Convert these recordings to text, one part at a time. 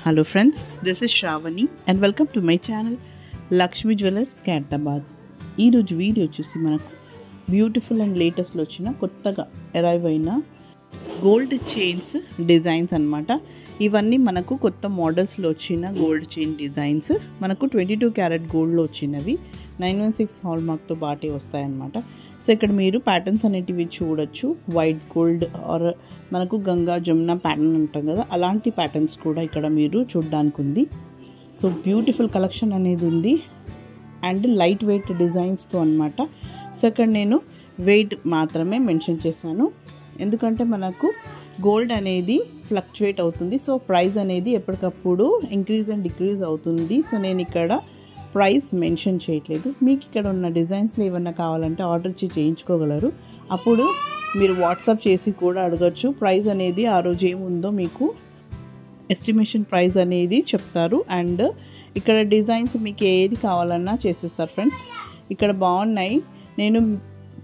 Hello friends, this is Shravani and welcome to my channel Lakshmi Jewellers Khairatabad. ఈ రోజు video చూసి మనకు beautiful and లేటెస్ట్లో వచ్చిన కొత్తగా అరైవ్ అయిన గోల్డ్ చైన్స్ డిజైన్స్ అన్నమాట. ఇవన్నీ మనకు కొత్త మోడల్స్లో వచ్చిన గోల్డ్ చైన్ డిజైన్స్ మనకు 22 క్యారెట్ గోల్డ్లో వచ్చినవి 916 హాల్ మార్క్తో పాటే వస్తాయన్నమాట. సో ఇక్కడ మీరు ప్యాటర్న్స్ అనేటివి చూడొచ్చు. వైట్ గోల్డ్ ఆర్ మనకు గంగా జమున ప్యాటర్న్ ఉంటాం కదా, అలాంటి ప్యాటర్న్స్ కూడా ఇక్కడ మీరు చూడడానికి ఉంది. సో బ్యూటిఫుల్ కలెక్షన్ అనేది ఉంది అండ్ లైట్ వెయిట్ డిజైన్స్తో అనమాట. సో ఇక్కడ నేను వెయిట్ మాత్రమే మెన్షన్ చేశాను, ఎందుకంటే మనకు గోల్డ్ అనేది ఫ్లక్చువేట్ అవుతుంది. సో ప్రైస్ అనేది ఎప్పటికప్పుడు ఇంక్రీజ్ అండ్ డిక్రీజ్ అవుతుంది. సో నేను ఇక్కడ ప్రైస్ మెన్షన్ చేయట్లేదు. మీకు ఇక్కడ ఉన్న డిజైన్స్లో ఏమన్నా కావాలంటే ఆర్డర్ ఇచ్చి చేయించుకోగలరు. అప్పుడు మీరు వాట్సాప్ చేసి కూడా అడగచ్చు. ప్రైస్ అనేది ఆ రోజు ఏముందో మీకు ఎస్టిమేషన్ ప్రైస్ అనేది చెప్తారు. అండ్ ఇక్కడ డిజైన్స్ మీకు ఏది కావాలన్నా చేసిస్తారు ఫ్రెండ్స్. ఇక్కడ బాగున్నాయి. నేను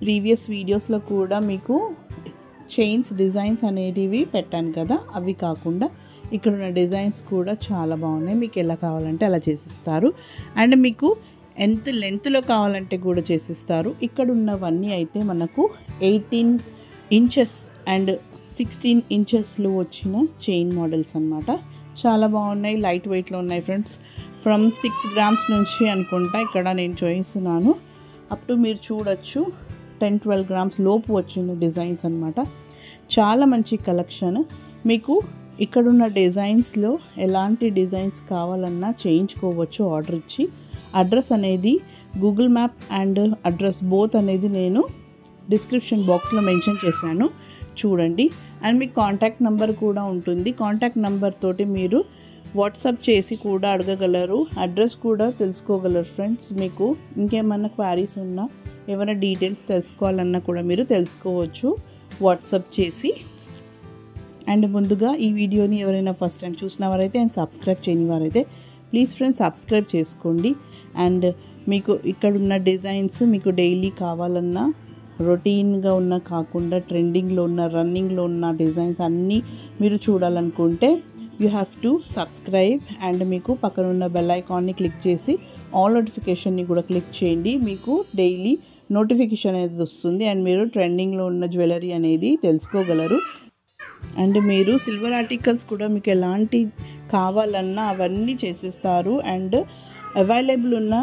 ప్రీవియస్ వీడియోస్లో కూడా మీకు చైన్స్ డిజైన్స్ అనేటివి పెట్టాను కదా, అవి కాకుండా ఇక్కడ ఉన్న డిజైన్స్ కూడా చాలా బాగున్నాయి. మీకు ఎలా కావాలంటే అలా చేసిస్తారు. అండ్ మీకు ఎంత లెంత్లో కావాలంటే కూడా చేసిస్తారు. ఇక్కడ ఉన్నవన్నీ అయితే మనకు 18 ఇంచెస్ అండ్ 16 ఇంచెస్లో వచ్చిన చైన్ మోడల్స్ అన్నమాట. చాలా బాగున్నాయి, లైట్ వెయిట్లో ఉన్నాయి ఫ్రెండ్స్. ఫ్రమ్ 6 గ్రామ్స్ నుంచి అనుకుంటా ఇక్కడ నేను చూపిస్తున్నాను, అప్ టు మీరు చూడొచ్చు 10-12 గ్రామ్స్ లోపు వచ్చిన డిజైన్స్ అన్నమాట. చాలా మంచి కలెక్షన్. మీకు ఇక్కడున్న డిజైన్స్లో ఎలాంటి డిజైన్స్ కావాలన్నా చేయించుకోవచ్చు ఆర్డర్ ఇచ్చి. అడ్రస్ అనేది Google map and address both అనేది నేను డిస్క్రిప్షన్ బాక్స్లో మెన్షన్ చేశాను, చూడండి. అండ్ మీకు కాంటాక్ట్ నెంబర్ కూడా ఉంటుంది. కాంటాక్ట్ నెంబర్ తోటి మీరు వాట్సాప్ చేసి కూడా అడగగలరు, అడ్రస్ కూడా తెలుసుకోగలరు ఫ్రెండ్స్. మీకు ఇంకేమన్నా క్వారీస్ ఉన్నా, ఏమైనా డీటెయిల్స్ తెలుసుకోవాలన్నా కూడా మీరు తెలుసుకోవచ్చు వాట్సాప్ చేసి. అండ్ ముందుగా ఈ వీడియోని ఎవరైనా ఫస్ట్ టైం చూసిన వారైతే అండ్ సబ్స్క్రైబ్ చేయని వారైతే ప్లీజ్ ఫ్రెండ్స్ సబ్స్క్రైబ్ చేసుకోండి. అండ్ మీకు ఇక్కడ ఉన్న డిజైన్స్ మీకు డైలీ కావాలన్నా, రొటీన్గా ఉన్న కాకుండా ట్రెండింగ్లో ఉన్న, రన్నింగ్లో ఉన్న డిజైన్స్ అన్నీ మీరు చూడాలనుకుంటే you have to subscribe. And మీకు పక్కన ఉన్న బెల్ ఐకాన్ని క్లిక్ చేసి ఆల్ నోటిఫికేషన్ని కూడా క్లిక్ చేయండి. మీకు డైలీ నోటిఫికేషన్ అనేది వస్తుంది అండ్ మీరు ట్రెండింగ్లో ఉన్న జ్యువెలరీ అనేది తెలుసుకోగలరు. అండ్ మీరు సిల్వర్ ఆర్టికల్స్ కూడా మీకు ఎలాంటి కావాలన్నా అవన్నీ చేసిస్తారు. అండ్ అవైలబుల్ ఉన్న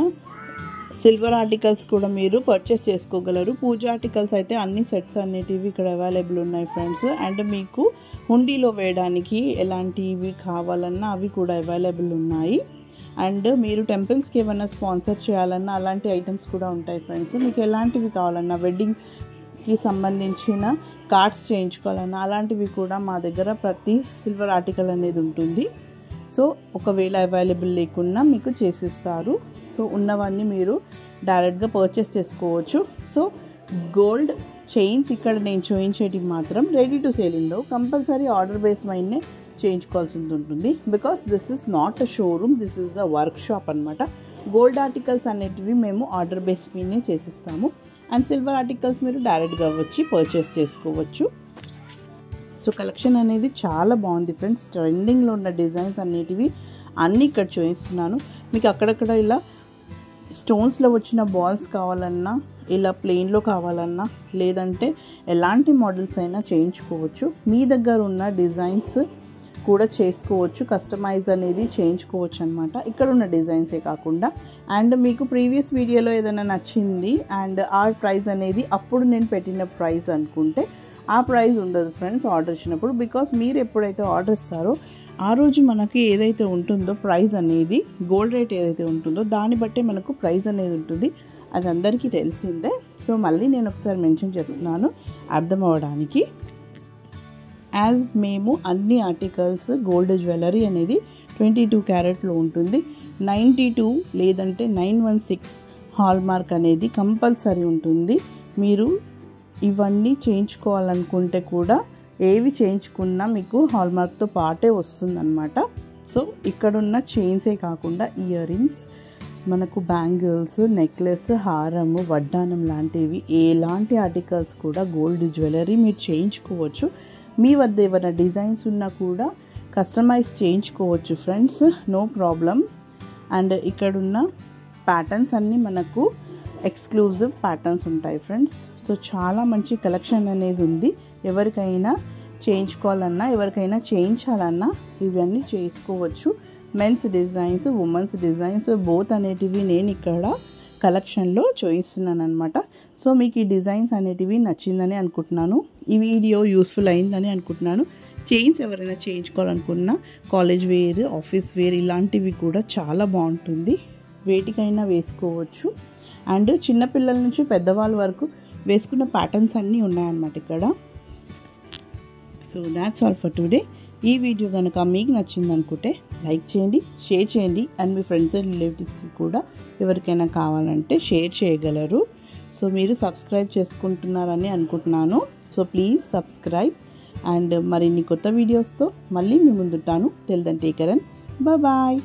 సిల్వర్ ఆర్టికల్స్ కూడా మీరు పర్చేస్ చేసుకోగలరు. పూజ ఆర్టికల్స్ అయితే అన్ని సెట్స్ అనేటివి ఇక్కడ అవైలబుల్ ఉన్నాయి ఫ్రెండ్స్. అండ్ మీకు హుండీలో వేయడానికి ఎలాంటివి కావాలన్నా అవి కూడా అవైలబుల్ ఉన్నాయి. అండ్ మీరు టెంపుల్స్కి ఏమైనా స్పాన్సర్ చేయాలన్నా అలాంటి ఐటమ్స్ కూడా ఉంటాయి ఫ్రెండ్స్. మీకు ఎలాంటివి కావాలన్నా, వెడ్డింగ్కి సంబంధించిన కార్డ్స్ చేయించుకోవాలన్నా అలాంటివి కూడా మా దగ్గర ప్రతి సిల్వర్ ఆర్టికల్ అనేది ఉంటుంది. సో ఒకవేళ అవైలబుల్ లేకున్నా మీకు చేసిస్తారు. సో ఉన్నవన్నీ మీరు డైరెక్ట్గా పర్చేస్ చేసుకోవచ్చు. సో గోల్డ్ చైన్స్ ఇక్కడ నేను చూపించేటివి మాత్రం రెడీ టు సేల్ ఉండవు, కంపల్సరీ ఆర్డర్ బేస్ మైనే చేయించుకోవాల్సి ఉంటుంది. Because this is not a showroom, this is a work shop అనమాట. గోల్డ్ ఆర్టికల్స్ అనేటివి మేము ఆర్డర్ బేస్ మీదే చేసిస్తాము. అండ్ సిల్వర్ ఆర్టికల్స్ మీరు డైరెక్ట్గా వచ్చి పర్చేస్ చేసుకోవచ్చు. సో కలెక్షన్ అనేది చాలా బాగుంది ఫ్రెండ్స్. ట్రెండింగ్లో ఉన్న డిజైన్స్ అనేటివి అన్నీ ఇక్కడ చూపిస్తున్నాను. మీకు అక్కడక్కడ ఇలా స్టోన్స్లో వచ్చిన బాల్స్ కావాలన్నా, ఇలా ప్లెయిన్లో కావాలన్నా, లేదంటే ఎలాంటి మోడల్స్ అయినా చేయించుకోవచ్చు. మీ దగ్గర ఉన్న డిజైన్స్ కూడా చేసుకోవచ్చు, కస్టమైజ్ అనేది చేయించుకోవచ్చు అనమాట, ఇక్కడ ఉన్న డిజైన్సే కాకుండా. అండ్ మీకు ప్రీవియస్ వీడియోలో ఏదైనా నచ్చింది అండ్ ఆ ప్రైస్ అనేది అప్పుడు నేను పెట్టిన ప్రైస్ అనుకుంటే ఆ ప్రైస్ ఉండదు ఫ్రెండ్స్ ఆర్డర్ ఇచ్చినప్పుడు. బికాస్ మీరు ఎప్పుడైతే ఆర్డర్ ఇస్తారో ఆ రోజు మనకి ఏదైతే ఉంటుందో ప్రైస్ అనేది, గోల్డ్ రేట్ ఏదైతే ఉంటుందో దాన్ని బట్టే మనకు ప్రైస్ అనేది ఉంటుంది. అది అందరికీ తెలిసిందే. సో మళ్ళీ నేను ఒకసారి మెన్షన్ చేస్తున్నాను అర్థం అవ్వడానికి. యాజ్ మేము అన్ని ఆర్టికల్స్ గోల్డ్ జ్యువెలరీ అనేది 22 క్యారెట్లో ఉంటుంది. 92 లేదంటే 916 హాల్ మార్క్ అనేది కంపల్సరీ ఉంటుంది. మీరు ఇవన్నీ చేయించుకోవాలనుకుంటే కూడా ఏవి చేయించుకున్నా మీకు హాల్ మార్క్తో పాటే వస్తుందన్నమాట. సో ఇక్కడున్న చైన్సే కాకుండా ఇయర్ రింగ్స్, మనకు బ్యాంగిల్స్, నెక్లెస్, హారము, వడ్డానం లాంటివి ఎలాంటి ఆర్టికల్స్ కూడా గోల్డ్ జ్యువెలరీ మీరు చేయించుకోవచ్చు. మీ వద్ద ఏమైనా డిజైన్స్ ఉన్నా కూడా కస్టమైజ్ చేయించుకోవచ్చు ఫ్రెండ్స్, నో ప్రాబ్లం. అండ్ ఇక్కడున్న ప్యాటర్న్స్ అన్నీ మనకు ఎక్స్క్లూజివ్ ప్యాటర్న్స్ ఉంటాయి ఫ్రెండ్స్. సో చాలా మంచి కలెక్షన్ అనేది ఉంది. ఎవరికైనా చేయించుకోవాలన్నా, ఎవరికైనా చేయించాలన్నా ఇవన్నీ చేసుకోవచ్చు. Men's designs, women's designs both అనేటివి నేను ఇక్కడ కలెక్షన్లో చూపిస్తున్నాను అనమాట. సో మీకు ఈ డిజైన్స్ అనేటివి నచ్చిందని అనుకుంటున్నాను, ఈ వీడియో యూస్ఫుల్ అయిందని అనుకుంటున్నాను. చైన్స్ ఎవరైనా చేయించుకోవాలనుకున్నా కాలేజ్ వేర్, ఆఫీస్ వేర్ ఇలాంటివి కూడా చాలా బాగుంటుంది, వేటికైనా వేసుకోవచ్చు. అండ్ చిన్నపిల్లల నుంచి పెద్దవాళ్ళ వరకు వేసుకున్న ప్యాటర్న్స్ అన్నీ ఉన్నాయన్నమాట ఇక్కడ. So that's all for today. ఈ వీడియో కనుక మీకు నచ్చింది అనుకుంటే లైక్ చేయండి, షేర్ చేయండి. అండ్ మీ ఫ్రెండ్స్ అండ్ రిలేటివ్స్కి కూడా ఎవరికైనా కావాలంటే షేర్ చేయగలరు. సో మీరు సబ్స్క్రైబ్ చేసుకుంటున్నారని అనుకుంటున్నాను. So please subscribe. అండ్ మరిన్ని కొత్త వీడియోస్తో మళ్ళీ మీ ముందుంటాను. Till then take care and bye.